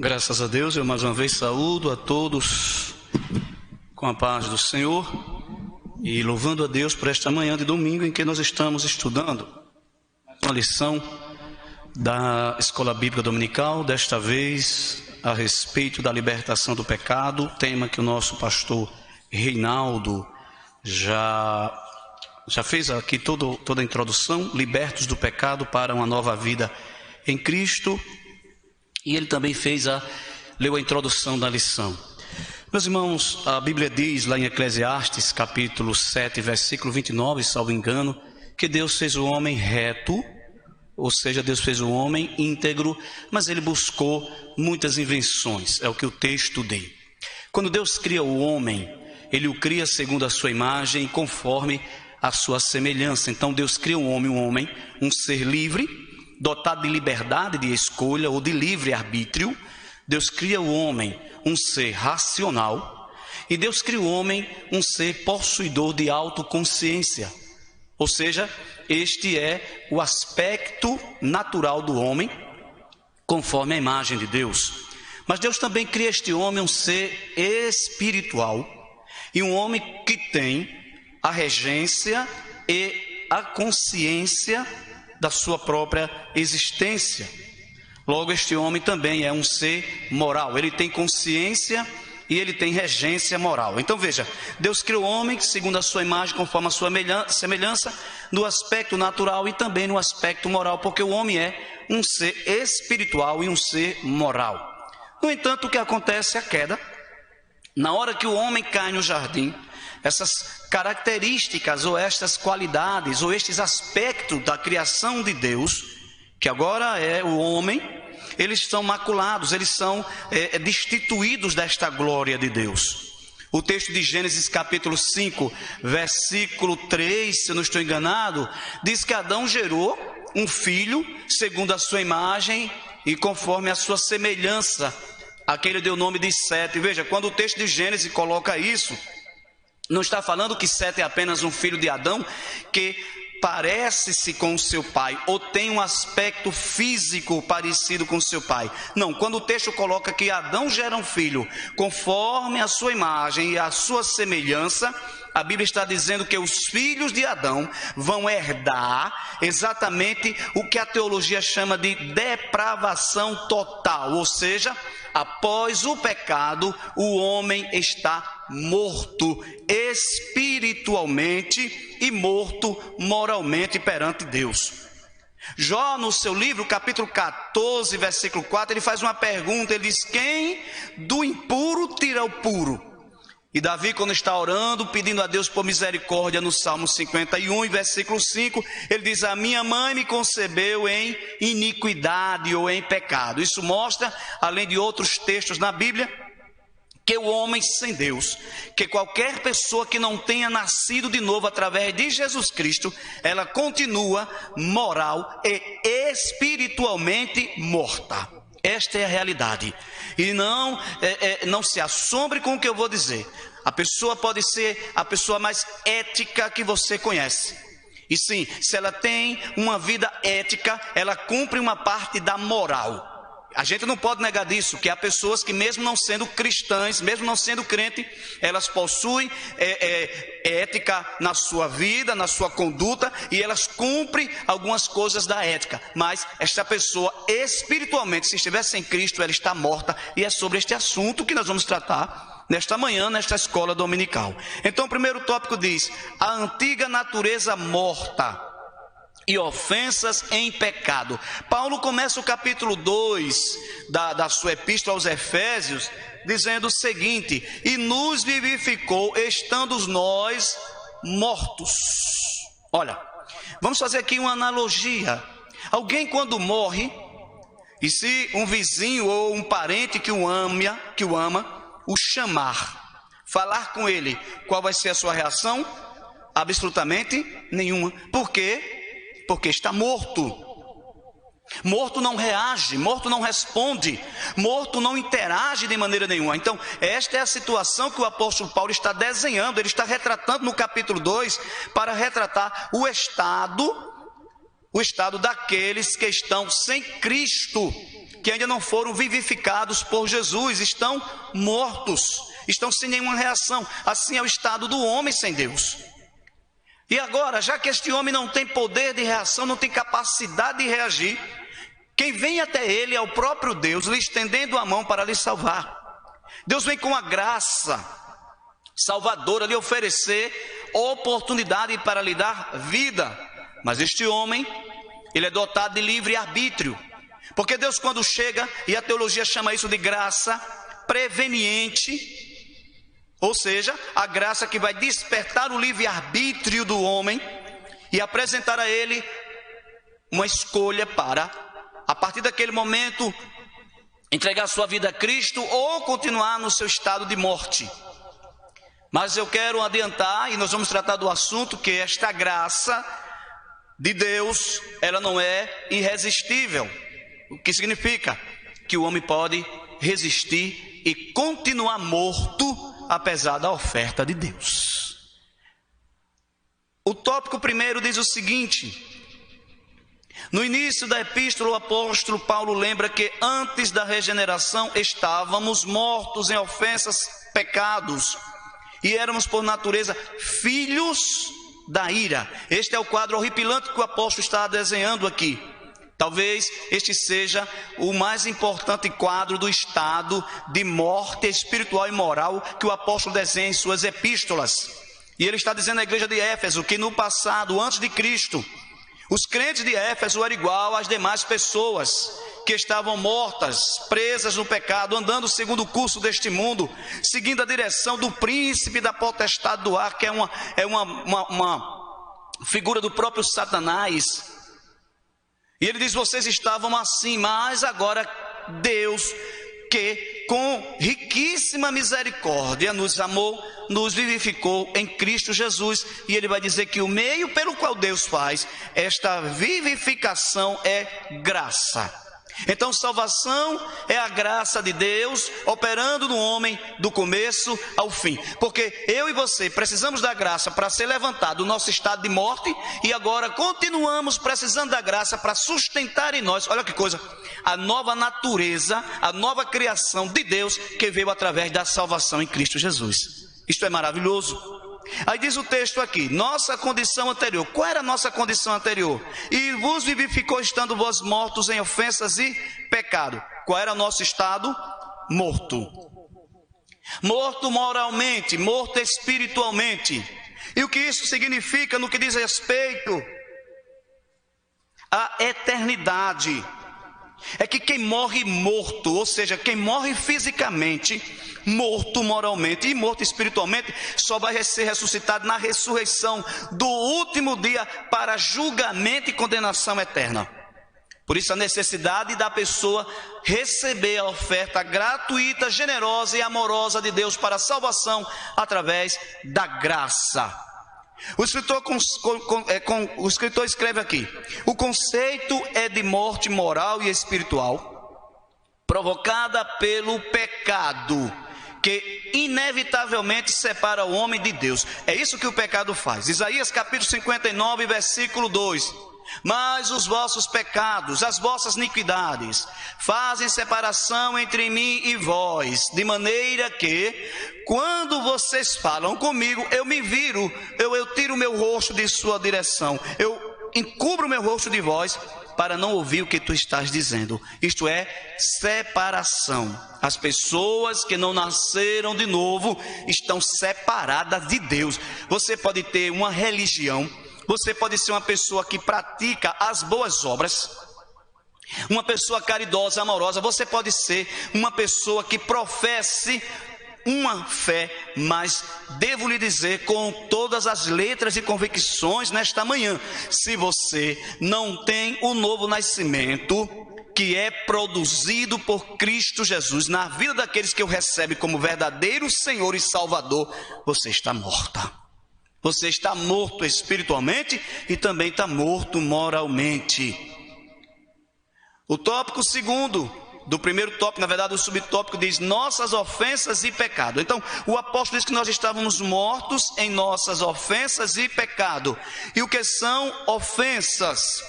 Graças a Deus, eu mais uma vez saúdo a todos com a paz do Senhor e louvando a Deus por esta manhã de domingo em que nós estamos estudando uma lição da Escola Bíblica Dominical, desta vez a respeito da libertação do pecado, tema que o nosso pastor Reinaldo já fez aqui toda a introdução, libertos do pecado para uma nova vida em Cristo. E ele também leu a introdução da lição. Meus irmãos, a Bíblia diz lá em Eclesiastes, capítulo 7, versículo 29, salvo engano, que Deus fez o homem reto, ou seja, Deus fez o homem íntegro, mas ele buscou muitas invenções, é o que o texto diz. Quando Deus cria o homem, ele o cria segundo a sua imagem e conforme a sua semelhança. Então Deus cria um homem, um ser livre, dotado de liberdade de escolha ou de livre arbítrio. Deus cria o homem um ser racional e Deus cria o homem um ser possuidor de autoconsciência. Ou seja, este é o aspecto natural do homem conforme a imagem de Deus. Mas Deus também cria este homem um ser espiritual e um homem que tem a regência e a consciência da sua própria existência. Logo, este homem também é um ser moral, ele tem consciência e ele tem regência moral. Então veja, Deus criou o homem segundo a sua imagem, conforme a sua semelhança, no aspecto natural e também no aspecto moral, porque o homem é um ser espiritual e um ser moral. No entanto, o que acontece é a queda. Na hora que o homem cai no jardim, essas características ou estas qualidades ou estes aspectos da criação de Deus, que agora é o homem, eles são maculados, eles são destituídos desta glória de Deus. O texto de Gênesis capítulo 5, versículo 3, se eu não estou enganado, diz que Adão gerou um filho segundo a sua imagem e conforme a sua semelhança, a quem ele deu o nome de Sete. Veja, quando o texto de Gênesis coloca isso, não está falando que Sete é apenas um filho de Adão que parece-se com o seu pai ou tem um aspecto físico parecido com o seu pai. Não, quando o texto coloca que Adão gera um filho conforme a sua imagem e a sua semelhança, a Bíblia está dizendo que os filhos de Adão vão herdar exatamente o que a teologia chama de depravação total, ou seja, após o pecado, o homem está morto espiritualmente e morto moralmente perante Deus. Jó, no seu livro, capítulo 14, versículo 4, ele faz uma pergunta, ele diz: quem do impuro tira o puro? E Davi, quando está orando, pedindo a Deus por misericórdia, no Salmo 51, versículo 5, ele diz: a minha mãe me concebeu em iniquidade ou em pecado. Isso mostra, além de outros textos na Bíblia, que o homem sem Deus, que qualquer pessoa que não tenha nascido de novo através de Jesus Cristo, ela continua moral e espiritualmente morta. Esta é a realidade. E não se assombre com o que eu vou dizer. A pessoa pode ser a pessoa mais ética que você conhece. E sim, se ela tem uma vida ética, ela cumpre uma parte da moral. A gente não pode negar disso, que há pessoas que mesmo não sendo cristãs, mesmo não sendo crente, elas possuem ética na sua vida, na sua conduta, e elas cumprem algumas coisas da ética. Mas esta pessoa espiritualmente, se estiver sem Cristo, ela está morta, e é sobre este assunto que nós vamos tratar nesta manhã, nesta escola dominical. Então o primeiro tópico diz: a antiga natureza morta e ofensas em pecado. Paulo começa o capítulo 2 da sua epístola aos Efésios dizendo o seguinte: e nos vivificou estando nós mortos. Olha, vamos fazer aqui uma analogia. Alguém quando morre, e se um vizinho ou um parente que o ama, o chamar, falar com ele, qual vai ser a sua reação? Absolutamente nenhuma. Por quê? Porque está morto. Morto não reage, morto não responde, morto não interage de maneira nenhuma. Então, esta é a situação que o apóstolo Paulo está desenhando, ele está retratando no capítulo 2, para retratar o estado daqueles que estão sem Cristo, que ainda não foram vivificados por Jesus, estão mortos, estão sem nenhuma reação. Assim é o estado do homem sem Deus. E agora, já que este homem não tem poder de reação, não tem capacidade de reagir, quem vem até ele é o próprio Deus, lhe estendendo a mão para lhe salvar. Deus vem com a graça salvadora, lhe oferecer oportunidade para lhe dar vida. Mas este homem, ele é dotado de livre-arbítrio. Porque Deus, quando chega, e a teologia chama isso de graça preveniente, ou seja, a graça que vai despertar o livre-arbítrio do homem e apresentar a ele uma escolha para, a partir daquele momento, entregar sua vida a Cristo ou continuar no seu estado de morte. Mas eu quero adiantar, e nós vamos tratar do assunto, que esta graça de Deus, ela não é irresistível. O que significa? Que o homem pode resistir e continuar morto, apesar da oferta de Deus. O tópico primeiro diz o seguinte: no início da epístola, o apóstolo Paulo lembra que antes da regeneração estávamos mortos em ofensas, pecados, e éramos por natureza filhos da ira. Este é o quadro horripilante que o apóstolo está desenhando aqui. Talvez este seja o mais importante quadro do estado de morte espiritual e moral que o apóstolo desenha em suas epístolas. E ele está dizendo à igreja de Éfeso que no passado, antes de Cristo, os crentes de Éfeso eram igual às demais pessoas que estavam mortas, presas no pecado, andando segundo o curso deste mundo, seguindo a direção do príncipe da potestade do ar, que é uma figura do próprio Satanás. E ele diz: vocês estavam assim, mas agora Deus, que com riquíssima misericórdia nos amou, nos vivificou em Cristo Jesus. E ele vai dizer que o meio pelo qual Deus faz esta vivificação é graça. Então, salvação é a graça de Deus operando no homem do começo ao fim. Porque eu e você precisamos da graça para ser levantado do nosso estado de morte, e agora continuamos precisando da graça para sustentar em nós, olha que coisa, a nova natureza, a nova criação de Deus que veio através da salvação em Cristo Jesus. Isto é maravilhoso. Aí diz o texto aqui, nossa condição anterior. Qual era a nossa condição anterior? E vos vivificou estando vós mortos em ofensas e pecado. Qual era o nosso estado? Morto. Morto moralmente, morto espiritualmente. E o que isso significa no que diz respeito à eternidade? É que quem morre morto, ou seja, quem morre fisicamente, morto moralmente e morto espiritualmente, só vai ser ressuscitado na ressurreição do último dia para julgamento e condenação eterna. Por isso a necessidade da pessoa receber a oferta gratuita, generosa e amorosa de Deus para a salvação através da graça. O escritor escreve aqui: o conceito é de morte moral e espiritual provocada pelo pecado, que inevitavelmente separa o homem de Deus. É isso que o pecado faz. Isaías capítulo 59, versículo 2: mas os vossos pecados, as vossas iniquidades, fazem separação entre mim e vós, de maneira que, quando vocês falam comigo, eu me viro, eu tiro o meu rosto de sua direção, eu encubro o meu rosto de vós, para não ouvir o que tu estás dizendo. Isto é separação. As pessoas que não nasceram de novo estão separadas de Deus. Você pode ter uma religião, você pode ser uma pessoa que pratica as boas obras, uma pessoa caridosa, amorosa, você pode ser uma pessoa que professe uma fé, mas devo lhe dizer com todas as letras e convicções nesta manhã, se você não tem o novo nascimento que é produzido por Cristo Jesus na vida daqueles que o recebem como verdadeiro Senhor e Salvador, você está morta. Você está morto espiritualmente e também está morto moralmente. O tópico segundo do primeiro tópico, na verdade o subtópico diz nossas ofensas e pecado. Então o apóstolo diz que nós estávamos mortos em nossas ofensas e pecado. E o que são ofensas?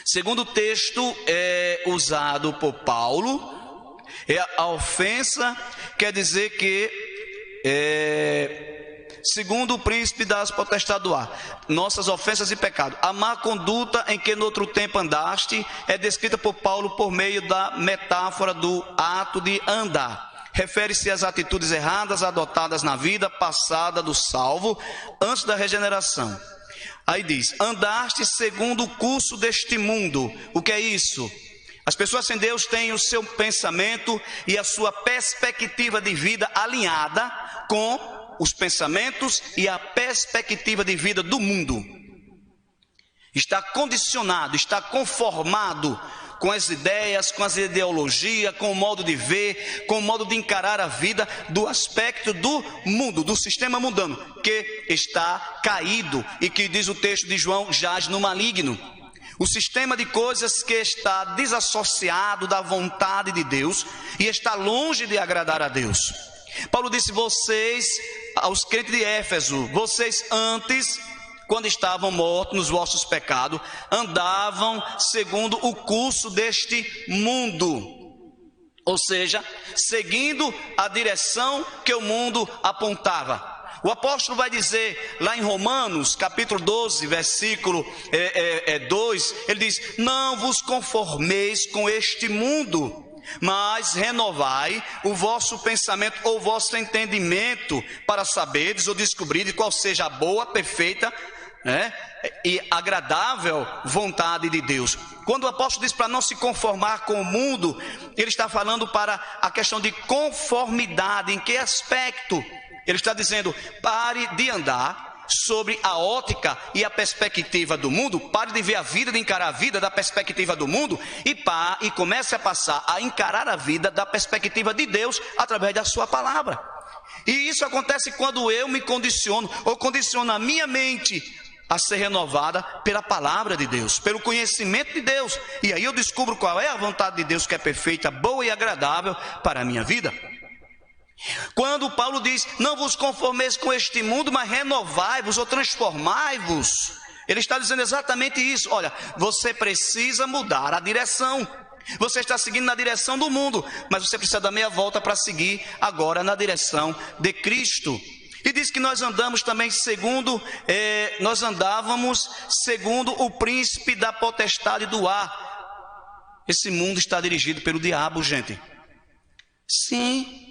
Segundo texto usado por Paulo, a ofensa quer dizer que, segundo o príncipe das potestades do ar, nossas ofensas e pecados. A má conduta em que no outro tempo andaste é descrita por Paulo por meio da metáfora do ato de andar. Refere-se às atitudes erradas adotadas na vida passada do salvo antes da regeneração. Aí diz: andaste segundo o curso deste mundo. O que é isso? As pessoas sem Deus têm o seu pensamento e a sua perspectiva de vida alinhada com os pensamentos e a perspectiva de vida do mundo. Está condicionado, está conformado com as ideias, com as ideologias, com o modo de ver, com o modo de encarar a vida do aspecto do mundo, do sistema mundano, que está caído e que, diz o texto de João, jaz no maligno. O sistema de coisas que está desassociado da vontade de Deus e está longe de agradar a Deus. Paulo disse: vocês, aos crentes de Éfeso, vocês antes, quando estavam mortos nos vossos pecados, andavam segundo o curso deste mundo. Ou seja, seguindo a direção que o mundo apontava. O apóstolo vai dizer lá em Romanos, capítulo 12, versículo 2, ele diz: não vos conformeis com este mundo, mas renovai o vosso pensamento ou vosso entendimento, para saberes ou descobrir qual seja a boa, perfeita, e agradável vontade de Deus. Quando o apóstolo diz para não se conformar com o mundo, ele está falando para a questão de conformidade. Em que aspecto? Ele está dizendo: pare de andar sobre a ótica e a perspectiva do mundo, pare de ver a vida, de encarar a vida da perspectiva do mundo e comece a passar a encarar a vida da perspectiva de Deus através da sua palavra. E isso acontece quando eu me condiciono, ou condiciono a minha mente a ser renovada pela palavra de Deus, pelo conhecimento de Deus. E aí eu descubro qual é a vontade de Deus, que é perfeita, boa e agradável para a minha vida. Quando Paulo diz: não vos conformeis com este mundo, mas renovai-vos ou transformai-vos, ele está dizendo exatamente isso. Olha, você precisa mudar a direção. Você está seguindo na direção do mundo, mas você precisa dar meia volta para seguir agora na direção de Cristo. E diz que nós andamos também nós andávamos segundo o príncipe da potestade do ar. Esse mundo está dirigido pelo diabo, gente. Sim,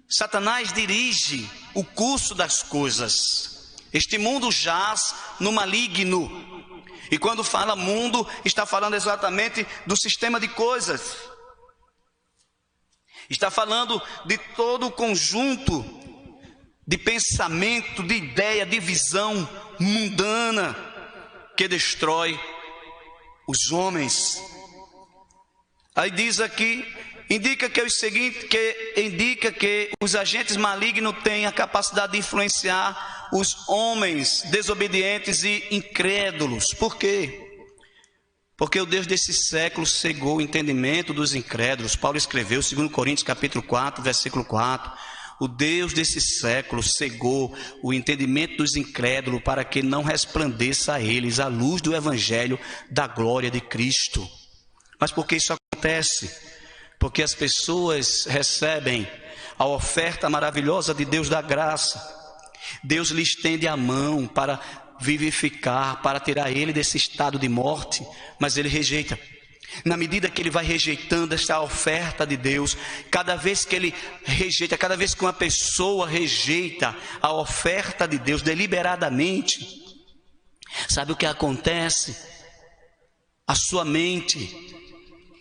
Satanás dirige o curso das coisas. Este mundo jaz no maligno. E quando fala mundo, está falando exatamente do sistema de coisas. Está falando de todo o conjunto de pensamento, de ideia, de visão mundana que destrói os homens. Aí diz aqui, indica que os agentes malignos têm a capacidade de influenciar os homens desobedientes e incrédulos. Por quê? Porque o Deus desse século cegou o entendimento dos incrédulos. Paulo escreveu, 2 Coríntios capítulo 4, versículo 4. O Deus desse século cegou o entendimento dos incrédulos para que não resplandeça a eles a luz do evangelho da glória de Cristo. Mas por que isso acontece? Porque as pessoas recebem a oferta maravilhosa de Deus da graça. Deus lhe estende a mão para vivificar, para tirar ele desse estado de morte, mas ele rejeita. Na medida que ele vai rejeitando esta oferta de Deus, cada vez que ele rejeita, cada vez que uma pessoa rejeita a oferta de Deus deliberadamente, sabe o que acontece? A sua mente,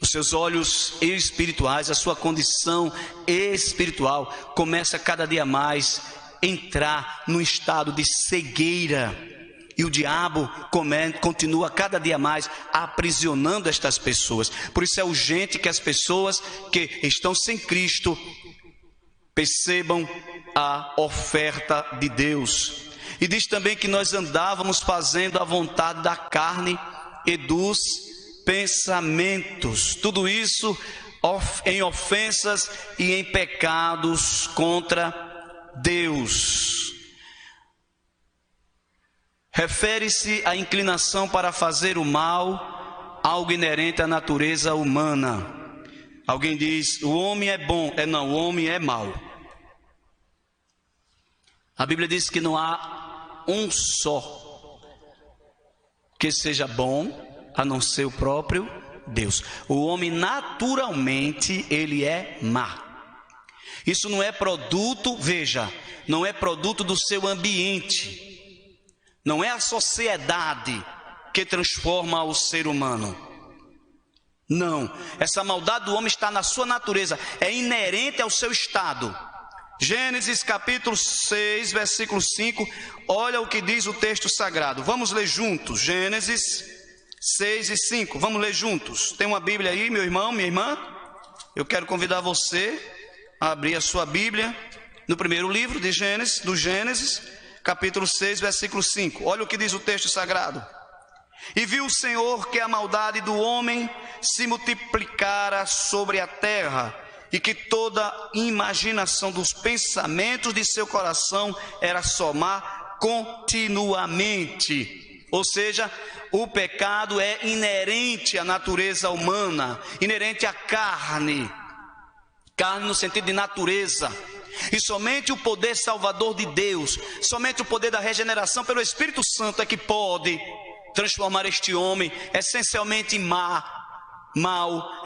os seus olhos espirituais, a sua condição espiritual começa cada dia mais a entrar num estado de cegueira. E o diabo continua cada dia mais aprisionando estas pessoas. Por isso é urgente que as pessoas que estão sem Cristo percebam a oferta de Deus. E diz também que nós andávamos fazendo a vontade da carne e dos pensamentos. Tudo isso em ofensas e em pecados contra Deus. Refere-se à inclinação para fazer o mal algo inerente à natureza humana. Alguém diz, o homem é bom. Não, o homem é mau. A Bíblia diz que não há um só que seja bom, a não ser o próprio Deus. O homem naturalmente, ele é má. Isso não é produto, veja, não é produto do seu ambiente. Não é a sociedade que transforma o ser humano. Não, essa maldade do homem está na sua natureza, é inerente ao seu estado. Gênesis capítulo 6, versículo 5, olha o que diz o texto sagrado. Vamos ler juntos, Gênesis 6 e 5, vamos ler juntos. Tem uma Bíblia aí, meu irmão, minha irmã? Eu quero convidar você a abrir a sua Bíblia no primeiro livro de Gênesis, do Gênesis, capítulo 6, versículo 5. Olha o que diz o texto sagrado. E viu o Senhor que a maldade do homem se multiplicara sobre a terra, e que toda imaginação dos pensamentos de seu coração era só má continuamente. Ou seja, o pecado é inerente à natureza humana, inerente à carne. Carne no sentido de natureza. E somente o poder salvador de Deus, somente o poder da regeneração pelo Espírito Santo é que pode transformar este homem essencialmente mau,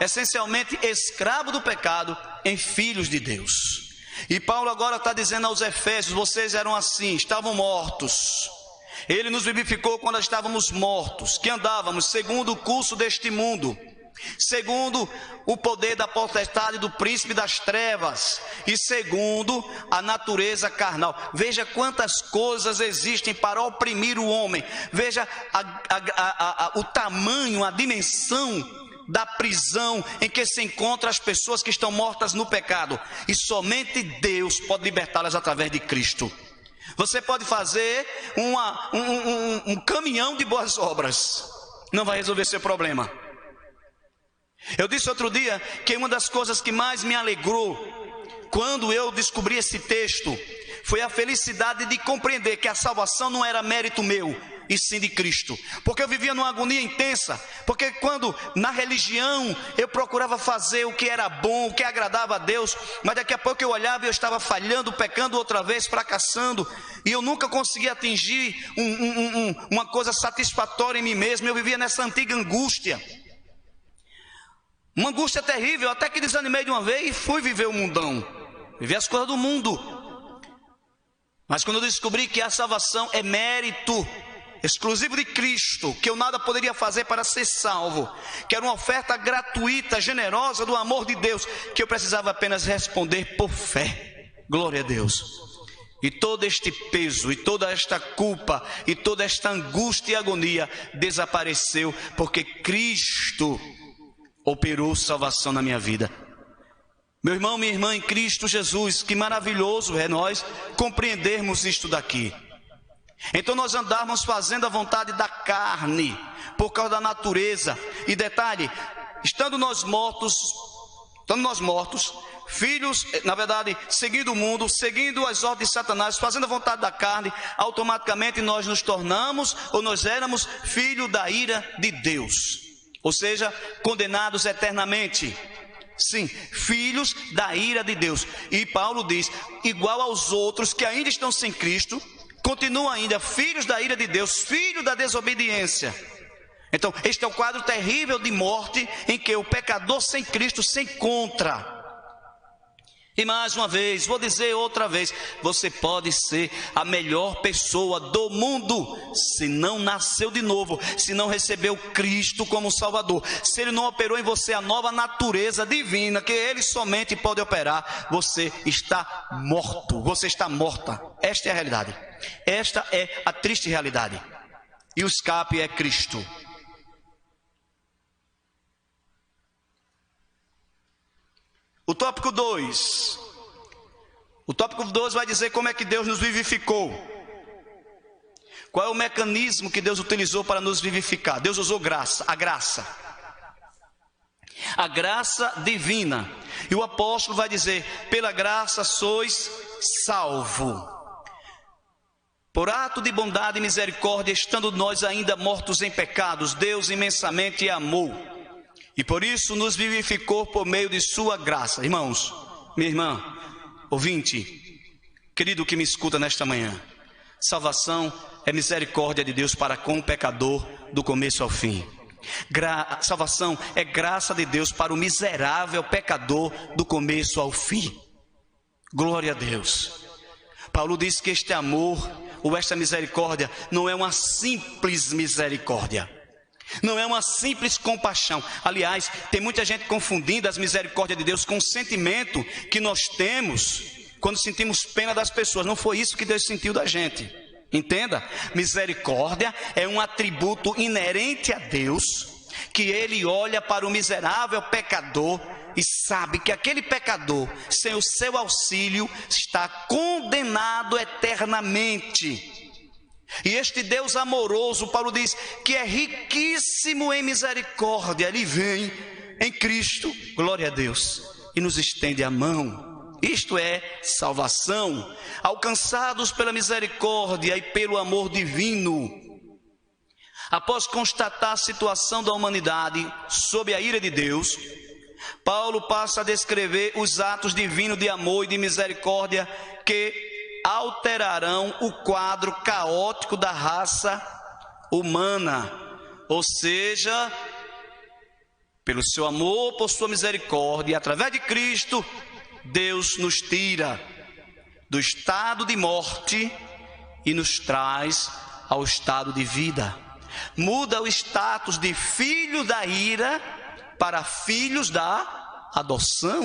essencialmente escravo do pecado, em filhos de Deus. E Paulo agora está dizendo aos Efésios, vocês eram assim, estavam mortos. Ele nos vivificou quando estávamos mortos, que andávamos segundo o curso deste mundo, segundo o poder da potestade do príncipe das trevas e segundo a natureza carnal. Veja quantas coisas existem para oprimir o homem. Veja o tamanho, a dimensão da prisão em que se encontram as pessoas que estão mortas no pecado. E somente Deus pode libertá-las através de Cristo. Você pode fazer um caminhão de boas obras, não vai resolver seu problema. Eu disse outro dia que uma das coisas que mais me alegrou quando eu descobri esse texto foi a felicidade de compreender que a salvação não era mérito meu, e sim de Cristo. Porque eu vivia numa agonia intensa, porque quando na religião eu procurava fazer o que era bom, o que agradava a Deus, mas daqui a pouco eu olhava e eu estava falhando, pecando outra vez, fracassando, e eu nunca conseguia atingir uma coisa satisfatória em mim mesmo. Eu vivia nessa antiga angústia, uma angústia terrível, até que desanimei de uma vez e fui viver o mundão, viver as coisas do mundo. Mas quando eu descobri que a salvação é mérito exclusivo de Cristo, que eu nada poderia fazer para ser salvo, que era uma oferta gratuita, generosa do amor de Deus, que eu precisava apenas responder por fé. Glória a Deus. E todo este peso, e toda esta culpa, e toda esta angústia e agonia desapareceu, porque Cristo operou salvação na minha vida. Meu irmão, minha irmã em Cristo Jesus, que maravilhoso é nós compreendermos isto daqui. Então nós andarmos fazendo a vontade da carne, por causa da natureza. E detalhe, estando nós mortos, filhos, na verdade, seguindo o mundo, seguindo as ordens de Satanás, fazendo a vontade da carne, automaticamente nós nos tornamos, ou nós éramos, filhos da ira de Deus. Ou seja, condenados eternamente. Sim, filhos da ira de Deus. E Paulo diz, igual aos outros que ainda estão sem Cristo, continuam ainda filhos da ira de Deus, filhos da desobediência. Então, este é o quadro terrível de morte em que o pecador sem Cristo se encontra. E mais uma vez, vou dizer outra vez, você pode ser a melhor pessoa do mundo, se não nasceu de novo, se não recebeu Cristo como Salvador, se Ele não operou em você a nova natureza divina, que Ele somente pode operar, você está morto, você está morta. Esta é a realidade, esta é a triste realidade, e o escape é Cristo. O tópico 2. O tópico 2 vai dizer como é que Deus nos vivificou. Qual é o mecanismo que Deus utilizou para nos vivificar? Deus usou graça, a graça. A graça divina. E o apóstolo vai dizer, pela graça sois salvo. Por ato de bondade e misericórdia, estando nós ainda mortos em pecados, Deus imensamente amou, e por isso nos vivificou por meio de sua graça. Irmãos, minha irmã, ouvinte, querido que me escuta nesta manhã, salvação é misericórdia de Deus para com o pecador do começo ao fim. Salvação é graça de Deus para o miserável pecador do começo ao fim. Glória a Deus. Paulo diz que este amor, ou esta misericórdia, não é uma simples misericórdia, não é uma simples compaixão. Aliás, tem muita gente confundindo as misericórdias de Deus com o sentimento que nós temos quando sentimos pena das pessoas. Não foi isso que Deus sentiu da gente. Entenda, misericórdia é um atributo inerente a Deus, que Ele olha para o miserável pecador e sabe que aquele pecador, sem o seu auxílio, está condenado eternamente. E este Deus amoroso, Paulo diz, que é riquíssimo em misericórdia, Ele vem em Cristo, glória a Deus, e nos estende a mão. Isto é salvação, alcançados pela misericórdia e pelo amor divino. Após constatar a situação da humanidade sob a ira de Deus, Paulo passa a descrever os atos divinos de amor e de misericórdia que alterarão o quadro caótico da raça humana. Ou seja, pelo seu amor, por sua misericórdia, através de Cristo, Deus nos tira do estado de morte e nos traz ao estado de vida. Muda o status de filho da ira para filhos da adoção.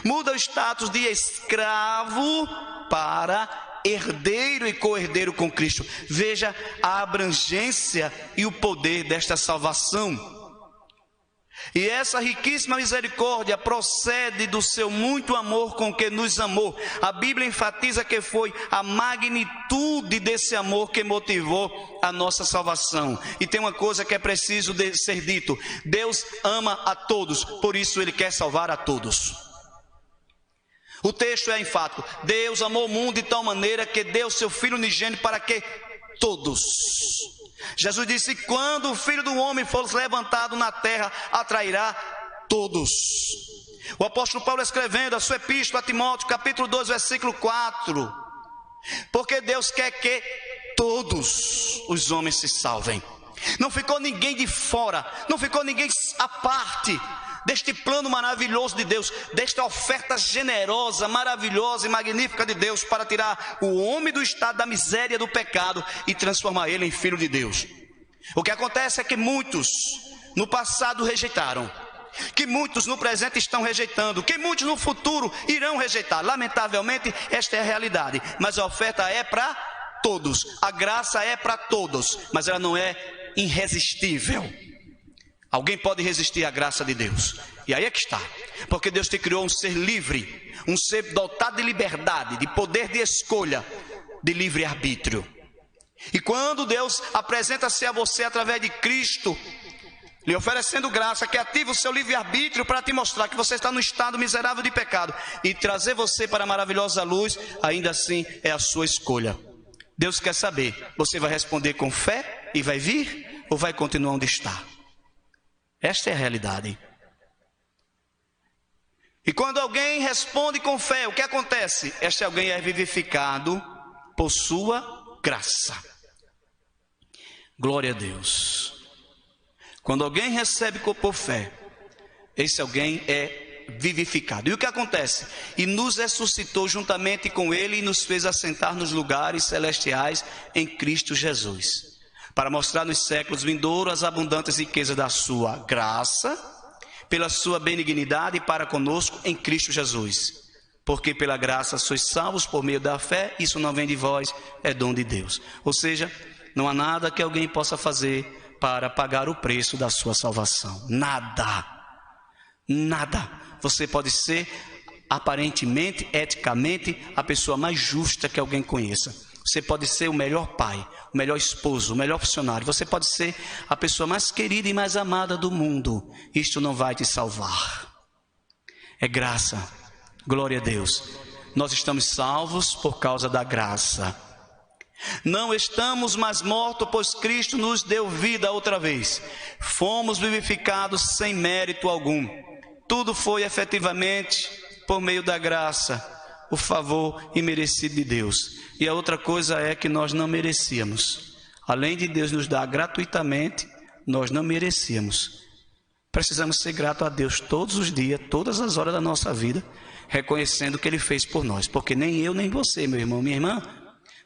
Muda o status de escravo para herdeiro e co-herdeiro com Cristo. Veja a abrangência e o poder desta salvação. E essa riquíssima misericórdia procede do seu muito amor com que nos amou. A Bíblia enfatiza que foi a magnitude desse amor que motivou a nossa salvação. E tem uma coisa que é preciso ser dito: Deus ama a todos, por isso Ele quer salvar a todos. O texto é enfático: Deus amou o mundo de tal maneira que deu seu Filho unigênito para que todos. Jesus disse: quando o Filho do Homem for levantado na terra, atrairá todos. O apóstolo Paulo, escrevendo a sua epístola a Timóteo, capítulo 2, versículo 4, porque Deus quer que todos os homens se salvem. Não ficou ninguém de fora, não ficou ninguém à parte deste plano maravilhoso de Deus, desta oferta generosa, maravilhosa e magnífica de Deus para tirar o homem do estado da miséria do pecado e transformar ele em filho de Deus. O que acontece é que muitos no passado rejeitaram, que muitos no presente estão rejeitando, que muitos no futuro irão rejeitar. Lamentavelmente, esta é a realidade, mas a oferta é para todos, a graça é para todos, mas ela não é irresistível. Alguém pode resistir à graça de Deus, e aí é que está, porque Deus te criou um ser livre, um ser dotado de liberdade, de poder de escolha, de livre-arbítrio. E quando Deus apresenta-se a você através de Cristo, lhe oferecendo graça que ativa o seu livre-arbítrio para te mostrar que você está no estado miserável de pecado e trazer você para a maravilhosa luz, ainda assim é a sua escolha. Deus quer saber, você vai responder com fé e vai vir, ou vai continuar onde está? Esta é a realidade. E quando alguém responde com fé, o que acontece? Este alguém é vivificado por sua graça. Glória a Deus. Quando alguém recebe por fé, esse alguém é vivificado. E o que acontece? E nos ressuscitou juntamente com Ele e nos fez assentar nos lugares celestiais em Cristo Jesus, para mostrar nos séculos vindouros as abundantes riquezas da sua graça, pela sua benignidade para conosco em Cristo Jesus. Porque pela graça sois salvos por meio da fé, isso não vem de vós, é dom de Deus. Ou seja, não há nada que alguém possa fazer para pagar o preço da sua salvação. Nada. Nada. Você pode ser aparentemente, eticamente, a pessoa mais justa que alguém conheça. Você pode ser o melhor pai, o melhor esposo, o melhor funcionário. Você pode ser a pessoa mais querida e mais amada do mundo. Isto não vai te salvar. É graça. Glória a Deus. Nós estamos salvos por causa da graça. Não estamos mais mortos, pois Cristo nos deu vida outra vez. Fomos vivificados sem mérito algum. Tudo foi efetivamente por meio da graça, o favor imerecido de Deus. E a outra coisa é que nós não merecíamos. Além de Deus nos dar gratuitamente, nós não merecíamos. Precisamos ser gratos a Deus todos os dias, todas as horas da nossa vida, reconhecendo o que Ele fez por nós. Porque nem eu, nem você, meu irmão, minha irmã,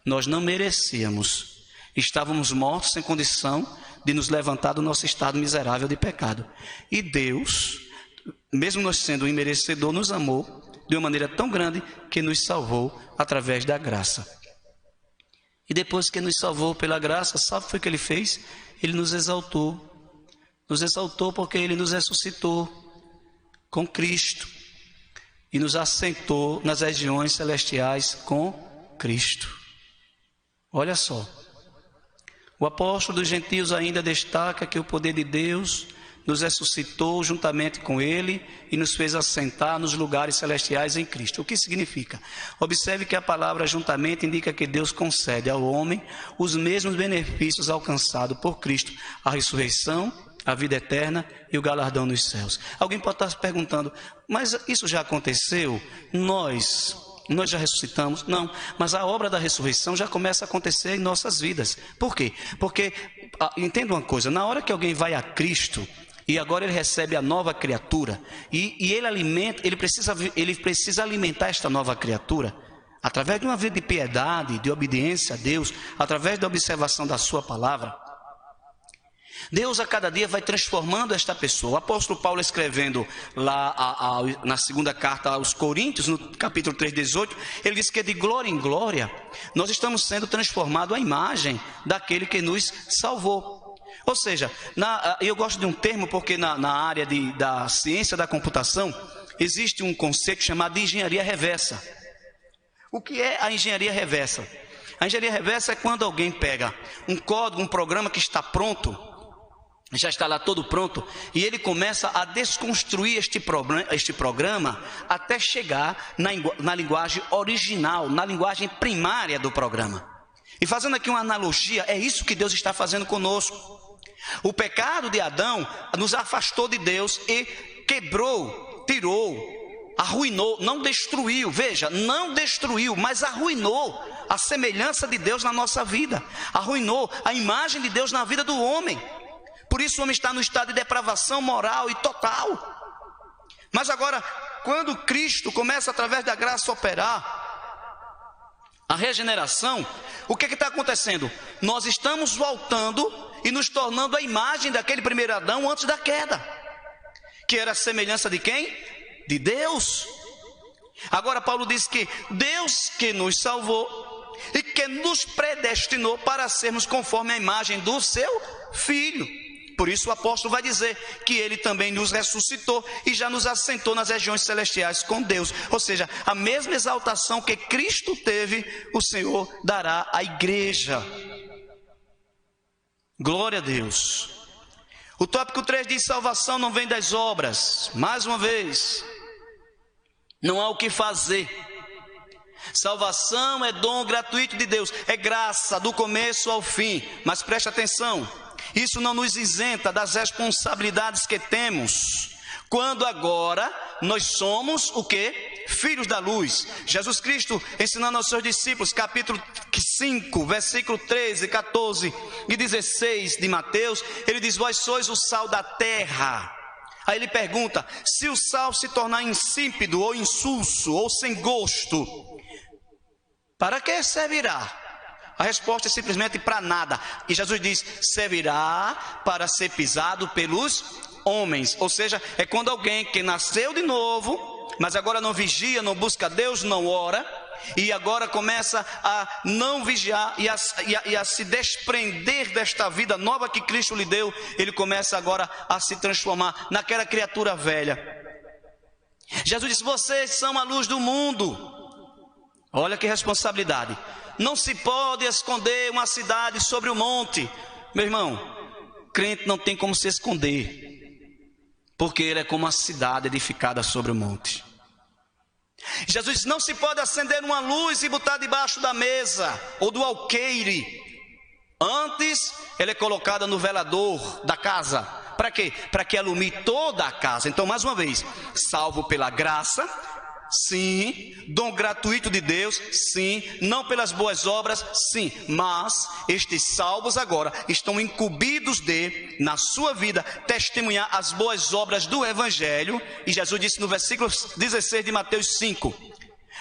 nós não merecíamos. Estávamos mortos sem condição de nos levantar do nosso estado miserável de pecado. E Deus, mesmo nós sendo um imerecedor, nos amou de uma maneira tão grande que nos salvou através da graça. E depois que nos salvou pela graça, sabe o que foi que Ele fez? Ele nos exaltou. Nos exaltou porque Ele nos ressuscitou com Cristo e nos assentou nas regiões celestiais com Cristo. Olha só, o apóstolo dos gentios ainda destaca que o poder de Deus nos ressuscitou juntamente com Ele e nos fez assentar nos lugares celestiais em Cristo. O que significa? Observe que a palavra juntamente indica que Deus concede ao homem os mesmos benefícios alcançados por Cristo, a ressurreição, a vida eterna e o galardão nos céus. Alguém pode estar se perguntando, mas isso já aconteceu? Nós já ressuscitamos? Não, mas a obra da ressurreição já começa a acontecer em nossas vidas. Por quê? Porque, entenda uma coisa, na hora que alguém vai a Cristo, e agora ele recebe a nova criatura, e ele precisa alimentar esta nova criatura, através de uma vida de piedade, de obediência a Deus, através da observação da sua palavra. Deus a cada dia vai transformando esta pessoa. O apóstolo Paulo, escrevendo lá na segunda carta aos Coríntios, no capítulo 3, 18, ele diz que de glória em glória nós estamos sendo transformados à imagem daquele que nos salvou. Ou seja, eu gosto de um termo porque na área da ciência da computação existe um conceito chamado de engenharia reversa. O que é a engenharia reversa? A engenharia reversa é quando alguém pega um código, um programa que está pronto, já está lá todo pronto, e ele começa a desconstruir este programa até chegar na linguagem original, na linguagem primária do programa. E fazendo aqui uma analogia, é isso que Deus está fazendo conosco. O pecado de Adão nos afastou de Deus e quebrou, tirou, arruinou, não destruiu, veja, não destruiu, mas arruinou a semelhança de Deus na nossa vida, arruinou a imagem de Deus na vida do homem. Por isso o homem está no estado de depravação moral e total. Mas agora, quando Cristo começa através da graça a operar a regeneração, o que está acontecendo? Nós estamos voltando e nos tornando a imagem daquele primeiro Adão antes da queda, que era a semelhança de quem? De Deus. Agora Paulo diz que Deus que nos salvou e que nos predestinou para sermos conforme a imagem do seu Filho. Por isso o apóstolo vai dizer que Ele também nos ressuscitou e já nos assentou nas regiões celestiais com Deus. Ou seja, a mesma exaltação que Cristo teve, o Senhor dará à igreja. Glória a Deus. O tópico 3 diz: salvação não vem das obras. Mais uma vez, não há o que fazer. Salvação é dom gratuito de Deus, é graça do começo ao fim. Mas preste atenção, isso não nos isenta das responsabilidades que temos, quando agora nós somos o quê? Filhos da luz. Jesus Cristo ensinando aos seus discípulos, capítulo 5, versículo 13, 14 e 16 de Mateus, ele diz: vós sois o sal da terra. Aí ele pergunta: se o sal se tornar insípido ou insulso ou sem gosto, para que servirá? A resposta é simplesmente para nada. E Jesus diz: servirá para ser pisado pelos homens. Ou seja, é quando alguém que nasceu de novo, mas agora não vigia, não busca Deus, não ora, e agora começa a não vigiar e a se desprender desta vida nova que Cristo lhe deu, ele começa agora a se transformar naquela criatura velha. Jesus disse: vocês são a luz do mundo. Olha que responsabilidade. Não se pode esconder uma cidade sobre o monte. Meu irmão, crente não tem como se esconder, porque ele é como uma cidade edificada sobre o monte. Jesus disse: não se pode acender uma luz e botar debaixo da mesa ou do alqueire. Antes, ela é colocada no velador da casa. Para quê? Para que alumie toda a casa. Então, mais uma vez, salvo pela graça, sim. Dom gratuito de Deus, sim. Não pelas boas obras, sim. Mas estes salvos agora estão incumbidos de, na sua vida, testemunhar as boas obras do Evangelho. E Jesus disse no versículo 16 de Mateus 5: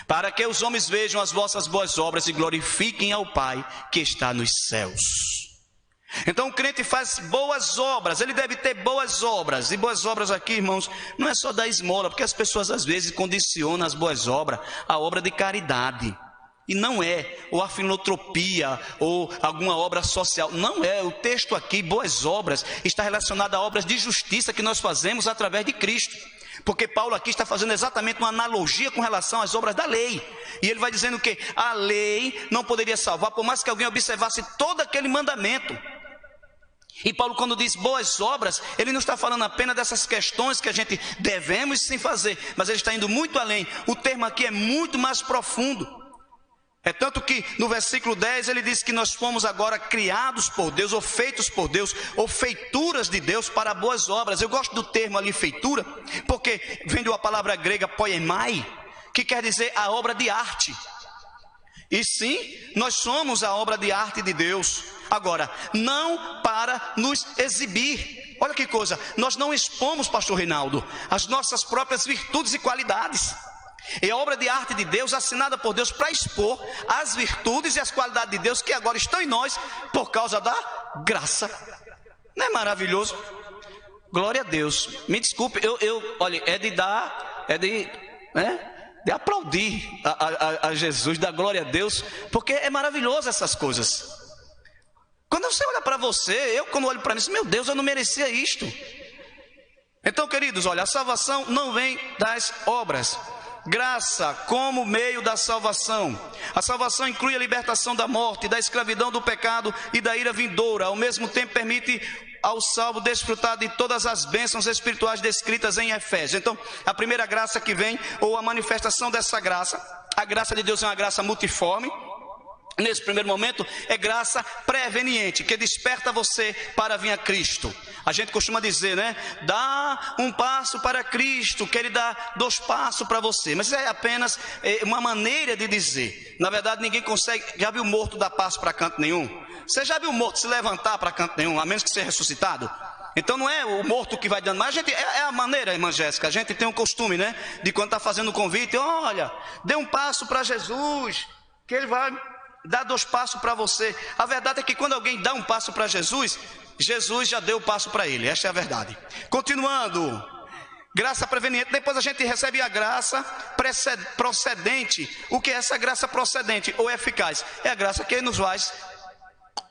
para que os homens vejam as vossas boas obras e glorifiquem ao Pai que está nos céus. Então o crente faz boas obras, ele deve ter boas obras. E boas obras aqui, irmãos, não é só dar esmola, porque as pessoas às vezes condicionam as boas obras à obra de caridade. E não é, ou a filantropia, ou alguma obra social. Não é, o texto aqui, boas obras, está relacionado a obras de justiça que nós fazemos através de Cristo. Porque Paulo aqui está fazendo exatamente uma analogia com relação às obras da lei. E ele vai dizendo que a lei não poderia salvar, por mais que alguém observasse todo aquele mandamento. E Paulo, quando diz boas obras, ele não está falando apenas dessas questões que a gente devemos sim fazer, mas ele está indo muito além. O termo aqui é muito mais profundo. É tanto que no versículo 10 ele diz que nós fomos agora criados por Deus, ou feitos por Deus, ou feituras de Deus para boas obras. Eu gosto do termo ali feitura, porque vem de uma palavra grega poemai, que quer dizer a obra de arte. E sim, nós somos a obra de arte de Deus. Agora, não para nos exibir. Olha que coisa, nós não expomos, pastor Reinaldo, as nossas próprias virtudes e qualidades. É a obra de arte de Deus, assinada por Deus para expor as virtudes e as qualidades de Deus que agora estão em nós por causa da graça. Não é maravilhoso? Glória a Deus. Me desculpe, olha, de aplaudir a Jesus, dar glória a Deus, porque é maravilhoso essas coisas. Quando você olha para você, quando olho para mim, meu Deus, eu não merecia isto. Então, queridos, olha, a salvação não vem das obras. Graça como meio da salvação. A salvação inclui a libertação da morte, da escravidão do pecado e da ira vindoura. Ao mesmo tempo permite ao salvo desfrutar de todas as bênçãos espirituais descritas em Efésios. Então, a primeira graça que vem, ou a manifestação dessa graça, a graça de Deus é uma graça multiforme. Nesse primeiro momento, é graça preveniente, que desperta você para vir a Cristo. A gente costuma dizer, né? Dá um passo para Cristo, que Ele dá 2 passos para você. Mas é apenas uma maneira de dizer. Na verdade, ninguém consegue. Já viu morto dar passo para canto nenhum? Você já viu morto se levantar para canto nenhum, a menos que seja ressuscitado? Então não é o morto que vai dando, mas a gente, é a maneira, irmã Jéssica, a gente tem um costume, né? De quando está fazendo o convite, olha, dê um passo para Jesus, que Ele vai dar 2 passos para você. A verdade é que quando alguém dá um passo para Jesus, Jesus já deu o passo para ele. Esta é a verdade. Continuando, graça preveniente. Depois a gente recebe a graça procedente. O que é essa graça procedente ou eficaz? É a graça que nos vai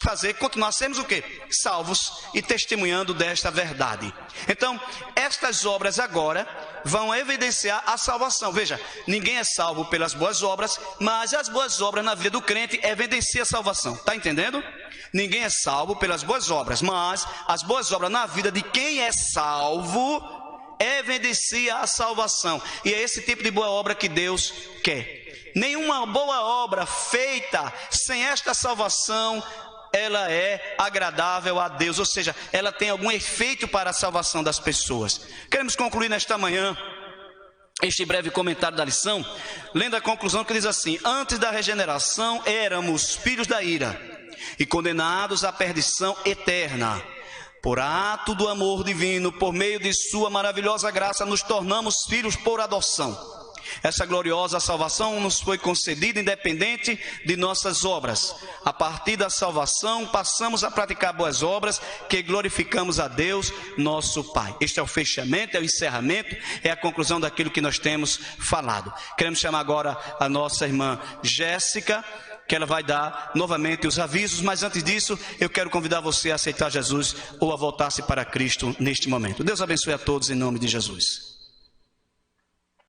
fazer continuar sermos o quê? Salvos e testemunhando desta verdade. Então, estas obras agora vão evidenciar a salvação. Veja, ninguém é salvo pelas boas obras, mas as boas obras na vida do crente evidenciam a salvação. Está entendendo? Ninguém é salvo pelas boas obras, mas as boas obras na vida de quem é salvo evidencia a salvação. E é esse tipo de boa obra que Deus quer. Nenhuma boa obra feita sem esta salvação, ela é agradável a Deus, ou seja, ela tem algum efeito para a salvação das pessoas. Queremos concluir nesta manhã este breve comentário da lição, lendo a conclusão que diz assim: antes da regeneração éramos filhos da ira e condenados à perdição eterna. Por ato do amor divino, por meio de sua maravilhosa graça, nos tornamos filhos por adoção. Essa gloriosa salvação nos foi concedida independente de nossas obras. A partir da salvação, passamos a praticar boas obras que glorificamos a Deus, nosso Pai. Este é o fechamento, é o encerramento, é a conclusão daquilo que nós temos falado. Queremos chamar agora a nossa irmã Jéssica, que ela vai dar novamente os avisos, mas antes disso, eu quero convidar você a aceitar Jesus ou a voltar-se para Cristo neste momento. Deus abençoe a todos em nome de Jesus.